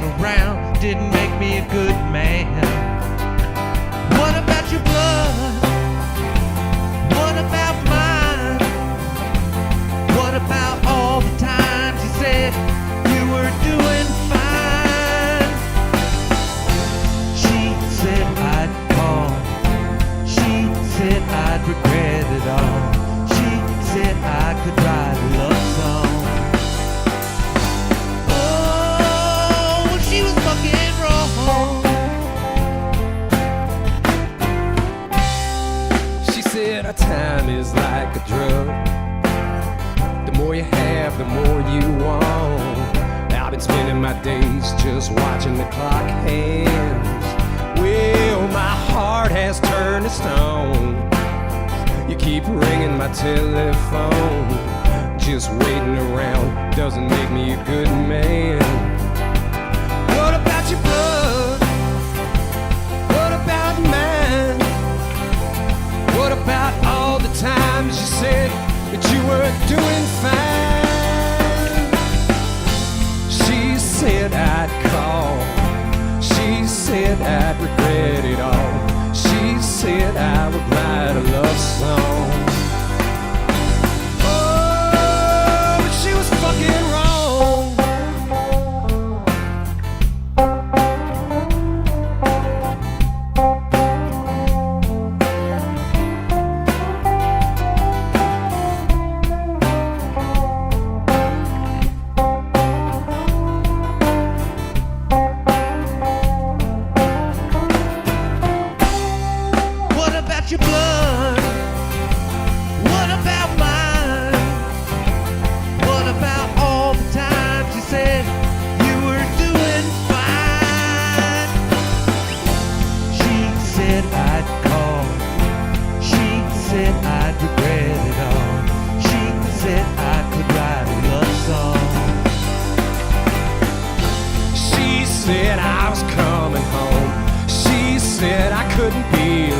around didn't make me a good man. What about your blood? What about mine? What about all the times you said you were doing fine? She said I'd call. She said I'd regret it all. She said I could write a love song. Oh, she was fucking wrong. She said our time is like a drug. The more you have, the more you want. I've been spending my days just watching the clock hands. Well, my heart has turned to stone. You keep ringing my telephone. Just waiting around doesn't make me a good man. What about your blood? What about mine? What about all the times you said that you were doing fine? She said I'd call. She said I'd regret it all. She said I would write a love song. Oh, but she was fucking wrong. What about your blood? What about mine? What about all the times you said you were doing fine? She said I'd call. She said I'd regret it all. She said I could write a love song. She said I was coming home. She said I couldn't be